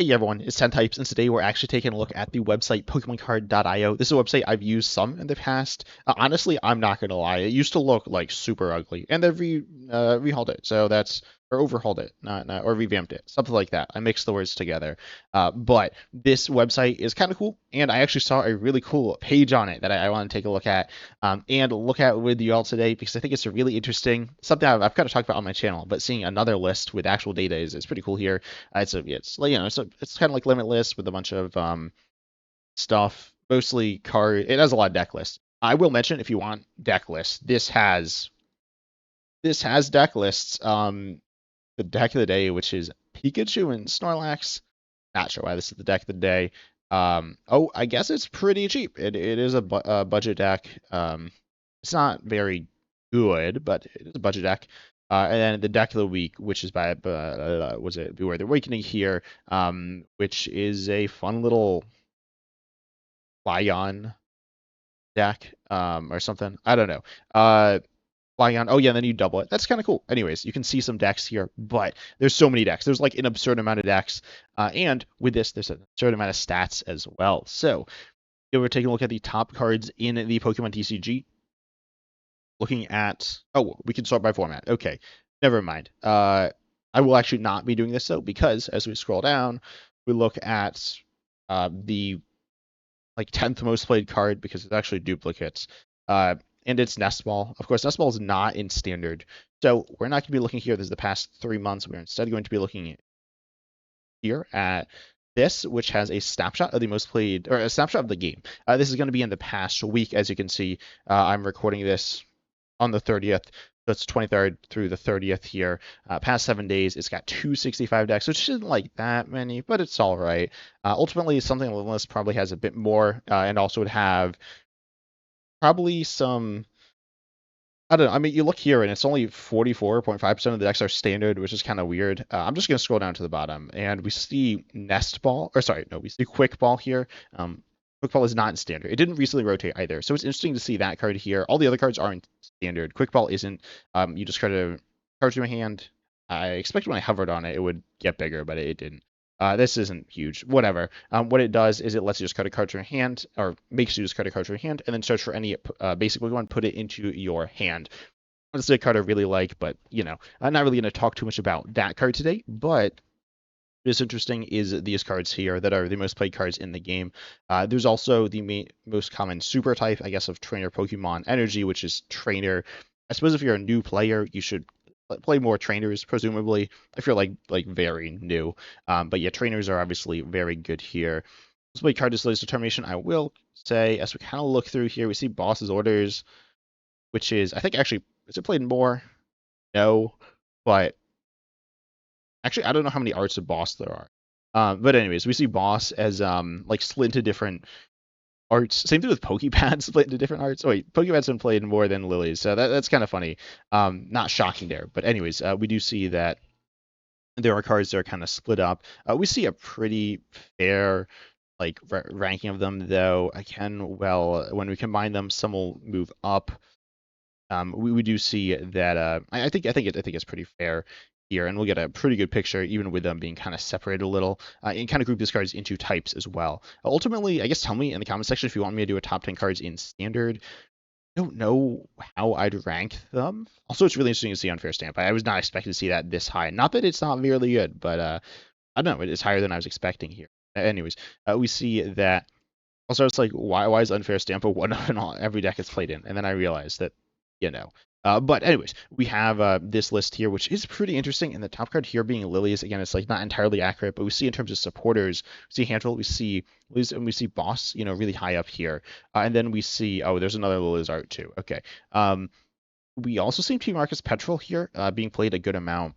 Hey everyone, it's 10 Types, and today we're actually taking a look at the website PokemonCard.io. This is a website I've used some in the past. Honestly, I'm not gonna lie, it used to look like super ugly, and they've rehauled it, so that's or overhauled it, not or revamped it, something like that. I mixed the words together. But this website is kind of cool, and I actually saw a really cool page on it that I want to take a look at, and look at with you all today because I think it's a really interesting something I've kind of talked about on my channel. But seeing another list with actual data is pretty cool here. It's like it's kind of like Limitless with a bunch of stuff, mostly card. It has a lot of deck lists. I will mention if you want deck lists, this has deck lists. The deck of the day, which is Pikachu and Snorlax. Not sure why this is the deck of the day. Oh, I guess it's pretty cheap. It is a budget deck. It's not very good, but it is a budget deck. And then the deck of the week, which is by was it Beware the Awakening here, which is a fun little Flygon deck, or something. I don't know. Flygon. Oh yeah, and then you double it. That's kind of cool. Anyways, you can see some decks here, but there's so many decks. There's like an absurd amount of decks, and with this, there's an absurd amount of stats as well. So, we're taking a look at the top cards in the Pokemon TCG. Looking at, oh, we can sort by format. Okay, never mind. I will actually not be doing this though, because as we scroll down, we look at the like 10th most played card because it's actually duplicates. And it's Nest Ball. Of course, Nest Ball is not in standard. So we're not going to be looking here. This is the past 3 months. We're instead going to be looking here at this, which has a snapshot of the most played, or a snapshot of the game. This is going to be in the past week. As you can see, I'm recording this on the 30th. So it's 23rd through the 30th here. Past 7 days, it's got 265 decks, which isn't like that many, but it's all right. Ultimately, something on the list probably has a bit more, and also would have probably some. I don't know. I mean, you look here, and it's only 44.5% of the decks are standard, which is kind of weird. I'm just going to scroll down to the bottom, and we see Nest Ball, or sorry, no, we see Quick Ball here. Quick Ball is not in standard. It didn't recently rotate either, so it's interesting to see that card here. All the other cards aren't standard. Quick Ball isn't. You discard a card to your hand. I expected when I hovered on it, it would get bigger, but it didn't. This isn't huge. Whatever. What it does is it lets you just cut a card to your hand, or makes you just cut a card to your hand, and then search for any basic Pokemon, put it into your hand. Honestly, a card I really like, but I'm not really going to talk too much about that card today. But what is interesting is these cards here that are the most played cards in the game. There's also the most common super type, I guess, of Trainer Pokemon Energy, which is Trainer. I suppose if you're a new player, you should play more trainers, presumably, if you're like very new. But yeah, trainers are obviously very good here. Let's play card displays determination. I will say, as we kind of look through here, we see Boss's Orders, which is, I think actually, is it played more? No, but actually, I don't know how many arts of Boss there are. But anyways, we see Boss as like split into different arts. Same thing with Pokepads split into different arts. Oh wait, Pokepads been played more than Lilies, so that's kind of funny. Not shocking there, but anyways, we do see that there are cards that are kind of split up. We see a pretty fair like ranking of them, though. Well, when we combine them, some will move up. We do see that I think it's pretty fair here, and we'll get a pretty good picture even with them being kind of separated a little, and kind of group these cards into types as well. Ultimately, I guess tell me in the comment section if you want me to do a top 10 cards in standard. I don't know how I'd rank them. Also, it's really interesting to see Unfair Stamp. I was not expecting to see that this high. Not that it's not really good, but I don't know. It's higher than I was expecting here. Anyways, we see that. Also, it's like, why is Unfair Stamp a one up in every deck it's played in? And then I realized that, you know. But anyways, we have this list here, which is pretty interesting. And the top card here being Lilies. Again, it's like not entirely accurate, but we see in terms of supporters, we see Handle, we see Lilies, and we see Boss, really high up here. And then we see, oh, there's another Lilies art too. Okay. We also see T. Marcus Petrol here being played a good amount.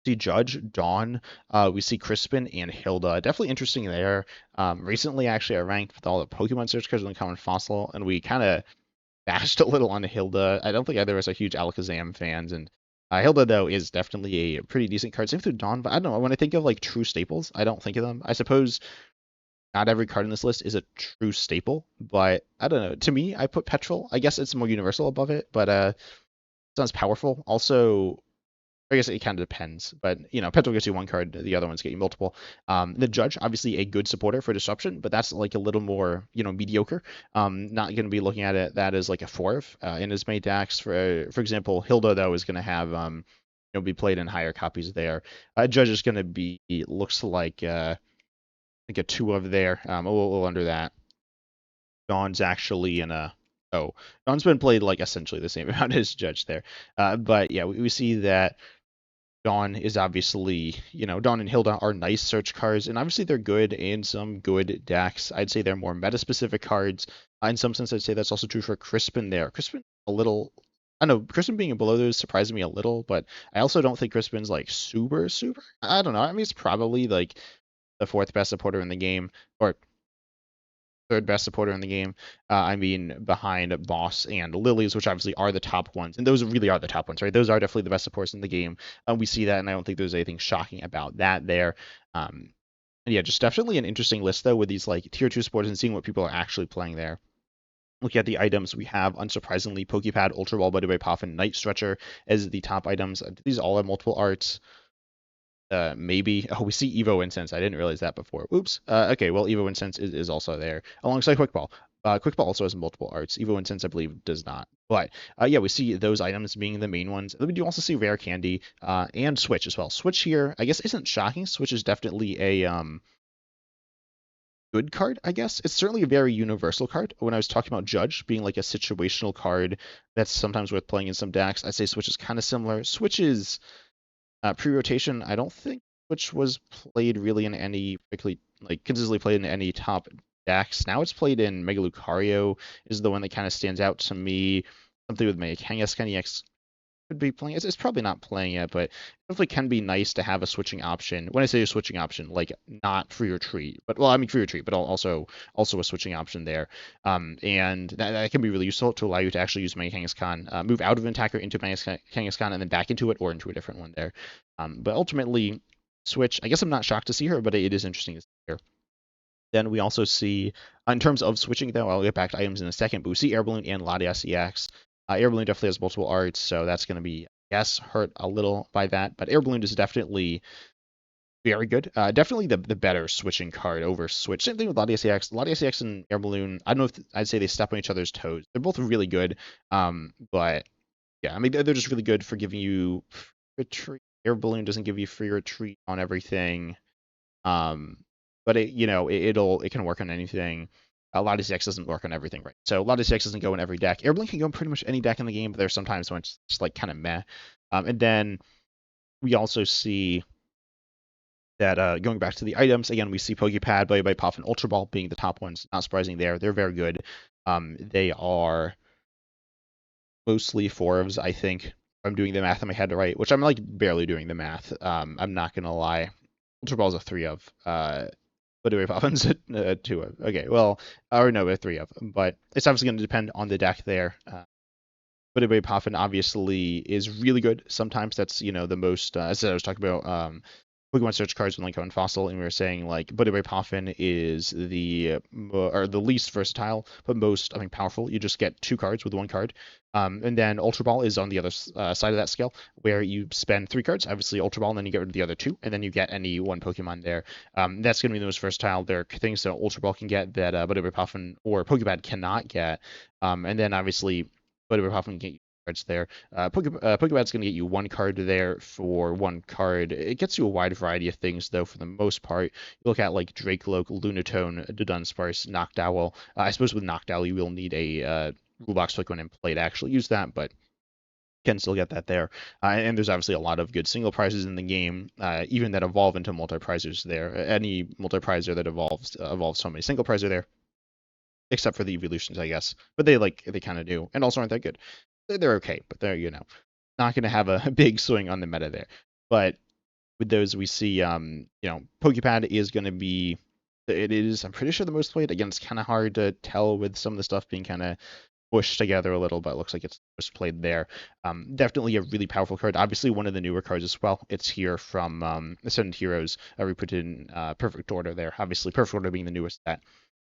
See Judge, Dawn, we see Crispin and Hilda. Definitely interesting there. Recently, actually, I ranked with all the Pokemon search cards in the Common Fossil, and we kind of bashed a little on Hilda. I don't think either of us are huge Alakazam fans, and Hilda, though, is definitely a pretty decent card. Same with Dawn, but I don't know. When I think of like true staples, I don't think of them. I suppose not every card in this list is a true staple, but I don't know. To me, I put Petrol. I guess it's more universal above it, but sounds powerful. Also, I guess it kind of depends, but Petrol gets you one card, the other ones get you multiple. The Judge, obviously a good supporter for Disruption, but that's like a little more, mediocre. Not going to be looking at it that as like a fourth in as many decks. For example, Hilda though is going to have be played in higher copies there. Judge is going to be looks like a two of there, a little under that. Dawn's actually in a Dawn's been played like essentially the same amount as Judge there. But yeah, we see that Dawn is obviously, Dawn and Hilda are nice search cards, and obviously they're good in some good decks. I'd say they're more meta-specific cards. In some sense, I'd say that's also true for Crispin there. Crispin, a little, I know, Crispin being below those surprised me a little, but I also don't think Crispin's like super, super. I don't know. I mean, it's probably like the fourth best supporter in the game, or third best supporter in the game. I mean, behind Boss and Lilies, which obviously are the top ones, and those really are the top ones, right? Those are definitely the best supporters in the game. We see that, and I don't think there's anything shocking about that there. And yeah, just definitely an interesting list though with these like tier 2 supporters and seeing what people are actually playing there. Looking at the items, we have, unsurprisingly, Pokepad, Ultra Ball, Buddy Puff, and Night Stretcher as the top items. These all have multiple arts. Maybe. Oh, we see Evo Incense. I didn't realize that before. Oops. Okay, well, Evo Incense is also there alongside Quick Ball. Quick Ball also has multiple arts. Evo Incense, I believe, does not. But yeah, we see those items being the main ones. We do also see Rare Candy and Switch as well. Switch here, I guess, isn't shocking. Switch is definitely a good card, I guess. It's certainly a very universal card. When I was talking about Judge being like a situational card that's sometimes worth playing in some decks, I'd say Switch is kind of similar. Switch is pre-rotation, I don't think Switch was played really in any particularly consistently played in any top decks. Now it's played in Mega Lucario is the one that kind of stands out to me. Something with Mega Kangaskhan EX could be playing. It's probably not playing it, but it definitely can be nice to have a switching option. When I say a switching option, like not free retreat, but I mean free retreat, but also a switching option there. And that can be really useful to allow you to actually use Mega Kangaskhan, move out of an attacker into Mega Kangaskhan, and then back into it or into a different one there. But ultimately, switch. I guess I'm not shocked to see her, but it is interesting to see her. Then we also see, in terms of switching though, I'll get back to items in a second, but we see Air Balloon and Latias EX. Air Balloon definitely has multiple arts, so that's going to be, I guess, hurt a little by that. But Air Balloon is definitely very good. Definitely the better switching card over Switch. Same thing with Latias EX. Latias EX and Air Balloon, I don't know if I'd say they step on each other's toes. They're both really good, but yeah, I mean, they're just really good for giving you retreat. Air Balloon doesn't give you free retreat on everything. But it can work on anything. Latias EX doesn't work on everything, right? So Latias EX doesn't go in every deck. Air Balloon can go in pretty much any deck in the game, but there's sometimes when it's just like kind of meh. And then we also see that going back to the items, again, we see Pokepad, Buddy Puff, and Ultra Ball being the top ones. Not surprising there. They're very good. They are mostly fours, I think. I'm doing the math in my head right, which I'm like barely doing the math. I'm not gonna lie. Ultra Ball is a 3 of. Buddy Puffins a 2 of. Okay, well, or no, a 3 of. But it's obviously going to depend on the deck there. Buddy Puffin obviously is really good. Sometimes that's the most. As I was talking about Pokemon search cards with Linko and Fossil, and we were saying like Buddy Puffin is the least versatile, but most powerful. You just get 2 cards with 1 card. And then Ultra Ball is on the other side of that scale, where you spend 3 cards, obviously Ultra Ball, and then you get rid of the other 2, and then you get any 1 Pokemon there. That's going to be the most versatile. There are things that Ultra Ball can get that Buddy Puffin or Pokepad cannot get. And then obviously Buddy Puffin can get cards there. Pokepad's going to get you 1 card there for 1 card. It gets you a wide variety of things, though, for the most part. You look at like Drake-Loke, Lunatone, Dudunsparce, Noctowl. I suppose with Noctowl, you will need a Rulebox Pokemon in play to actually use that, but can still get that there. And there's obviously a lot of good single prizes in the game, even that evolve into multi-prizers there. Any multi-prizer that evolves so many single prizer there, except for the evolutions, I guess. But they kind of do, and also aren't that good. They're okay, but they're not going to have a big swing on the meta there. But with those, we see Pokepad is going to be. It is, I'm pretty sure, the most played. Again, it's kind of hard to tell with some of the stuff being kind of pushed together a little, but it looks like it's most played there. Definitely a really powerful card. Obviously, one of the newer cards as well. It's here from Ascended Heroes. We put it in perfect order there. Obviously, perfect order being the newest set.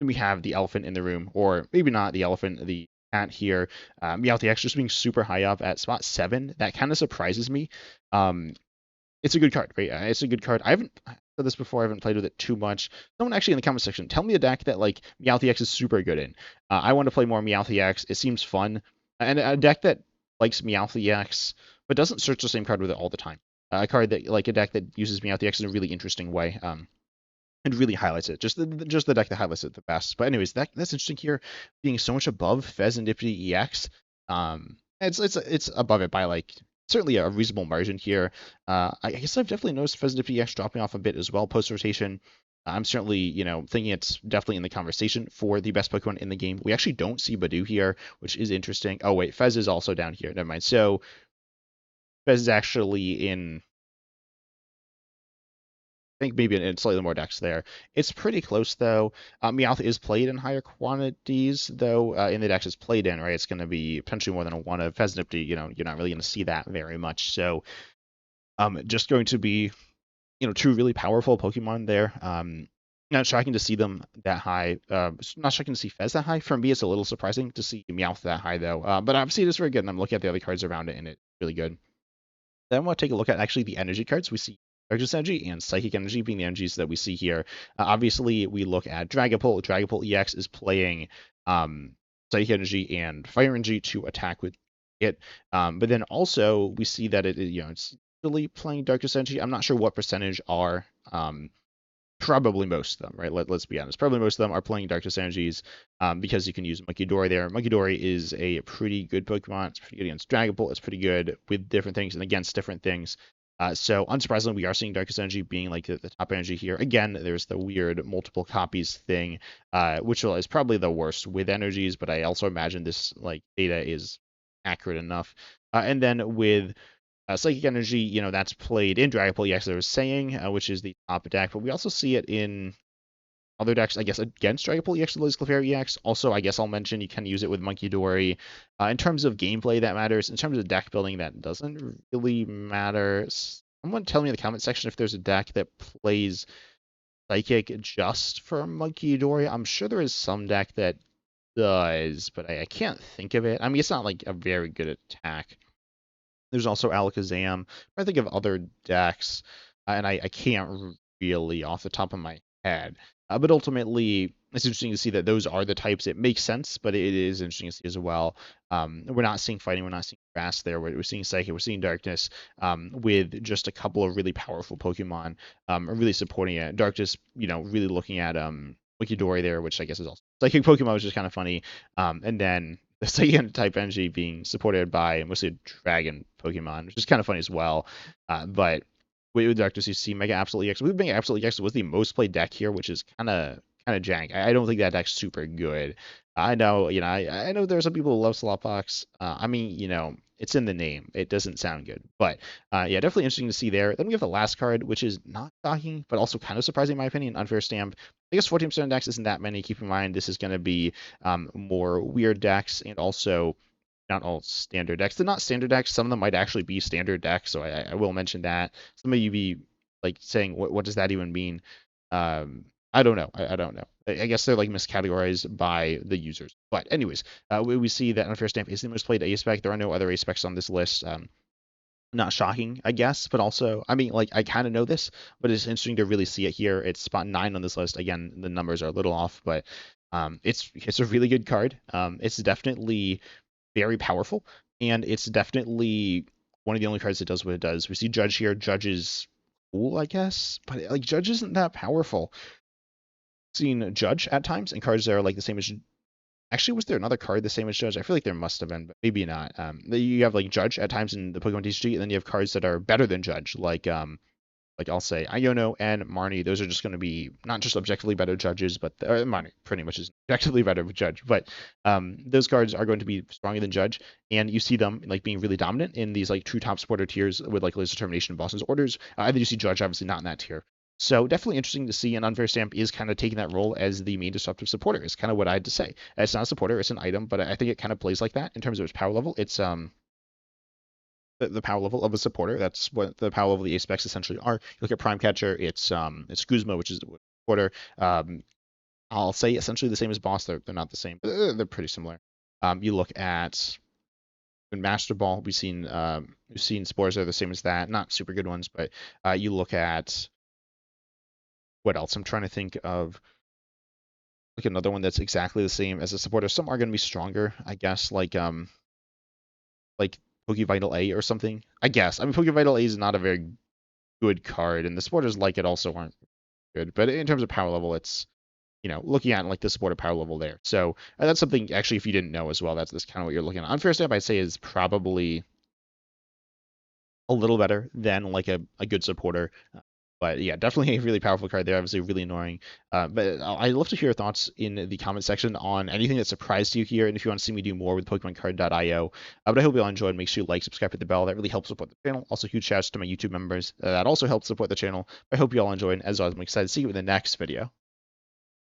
Then we have the elephant in the room, or maybe not the elephant, the at here. Meowth X just being super high up at spot 7. That kind of surprises me. Um, it's a good card, right? It's a good card. I haven't said this before. I haven't played with it too much. Someone actually in the comment section, tell me a deck that like Meowth X is super good in. I want to play more Meowth X. It seems fun, and a deck that likes Meowth X but doesn't search the same card with it all the time. A card that like a deck that uses Meowth X in a really interesting way. And really highlights it. Just the deck that highlights it the best. But anyways, that's interesting here, being so much above Fez and Diffity EX. It's above it by like certainly a reasonable margin here. I guess I've definitely noticed Fez and Diffity EX dropping off a bit as well post rotation. I'm certainly, thinking it's definitely in the conversation for the best Pokemon in the game. We actually don't see Badoo here, which is interesting. Oh wait, Fez is also down here. Never mind. So Fez is actually in, think maybe in slightly more decks there. It's pretty close though. Meowth is played in higher quantities though. In the decks it's played in, right? It's going to be potentially more than a one of Fezznifty. You're not really going to see that very much. So, just going to be, two really powerful Pokemon there. Not shocking to see them that high. Not shocking to see Fez that high. For me, it's a little surprising to see Meowth that high though. But obviously it is very good, and I'm looking at the other cards around it, and it's really good. Then we'll take a look at actually the energy cards. We see Darkness Energy and Psychic Energy being the energies that we see here. Obviously, we look at Dragapult. Dragapult EX is playing Psychic Energy and Fire Energy to attack with it. But then also we see that it's really playing Darkness Energy. I'm not sure what percentage are. Probably most of them, right? Let's be honest. Probably most of them are playing Darkness Energies because you can use Munkidori there. Munkidori is a pretty good Pokemon. It's pretty good against Dragapult. It's pretty good with different things and against different things. So unsurprisingly, we are seeing Darkest Energy being like the top energy here. Again, there's the weird multiple copies thing, which is probably the worst with energies, but I also imagine this like data is accurate enough. And then with Psychic Energy, that's played in Dragapult EX, as I was saying, which is the top deck, but we also see it in other decks, I guess, against Dragapult EX and Liz Clefairy EX. Also, I guess I'll mention you can use it with Munkidori. In terms of gameplay, that matters. In terms of deck building, that doesn't really matter. Someone tell me in the comment section if there's a deck that plays Psychic just for Munkidori. I'm sure there is some deck that does, but I can't think of it. I mean, it's not like a very good attack. There's also Alakazam. I think of other decks, and I can't really off the top of my head. But ultimately, it's interesting to see that those are the types. It makes sense, but it is interesting to see as well. We're not seeing fighting. We're not seeing grass there. We're seeing Psychic. We're seeing Darkness with just a couple of really powerful Pokemon really supporting it. Darkness, really looking at Wikidori there, which I guess is also Psychic Pokemon, which is kind of funny. And then the Psychic type energy being supported by mostly a dragon Pokemon, which is kind of funny as well. But with Darkness, you see Mega Absolute EX. With Mega Absolute EX was the most played deck here, which is kind of jank. I don't think that deck's super good. I know, I know there are some people who love Slowpox. I mean, it's in the name. It doesn't sound good, but yeah, definitely interesting to see there. Then we have the last card, which is not shocking, but also kind of surprising in my opinion. Unfair Stamp. I guess 14% of decks isn't that many. Keep in mind this is going to be more weird decks and also not all standard decks. They're not standard decks. Some of them might actually be standard decks, so I will mention that. Some of you be like saying, what does that even mean? I don't know. I don't know. I guess they're like miscategorized by the users. But anyways, we see that Unfair Stamp is the most played ace spec. There are no other ace specs on this list. Not shocking, I guess, but also, I mean, like, I kind of know this, but it's interesting to really see it here. It's spot 9 on this list. Again, the numbers are a little off, but it's a really good card. It's definitely very powerful, and it's definitely one of the only cards that does what it does. We see Judge here. Judge is cool, I guess, but like Judge isn't that powerful. Seen Judge at times, and cards that are like the same as. Actually, was there another card the same as Judge? I feel like there must have been, but maybe not. You have like Judge at times in the Pokemon TCG, and then you have cards that are better than Judge, like I'll say Iono and Marnie. Those are just going to be not just objectively better judges, but Marnie pretty much is objectively better judge. But those cards are going to be stronger than Judge, and you see them like being really dominant in these like true top supporter tiers with like Laser Determination and Boston's Orders. And then you see Judge obviously not in that tier. So definitely interesting to see, and Unfair Stamp is kind of taking that role as the main disruptive supporter. Is kind of what I had to say. It's not a supporter, it's an item, but I think it kind of plays like that in terms of its power level. It's the power level of a supporter. That's what the power level of the ace specs essentially are. You look at Prime Catcher, it's Guzma, which is a supporter. I'll say essentially the same as Boss. They're not the same, but they're pretty similar. You look at in Master Ball, we've seen spores that are the same as that, not super good ones, but you look at what else? I'm trying to think of like another one that's exactly the same as a supporter. Some are going to be stronger, I guess, like Pokevital A or something. I guess. I mean, Pokevital A is not a very good card, and the supporters like it also aren't good. But in terms of power level, it's looking at like the supporter power level there. So that's something actually if you didn't know as well, that's kind of what you're looking at. Unfair Step I'd say is probably a little better than like a good supporter. But yeah, definitely a really powerful card there. Obviously, really annoying. But I'd love to hear your thoughts in the comment section on anything that surprised you here, and if you want to see me do more with PokemonCard.io. But I hope you all enjoyed. Make sure you like, subscribe, hit the bell. That really helps support the channel. Also, huge shouts to my YouTube members. That also helps support the channel. I hope you all enjoyed. As always, I'm excited to see you in the next video.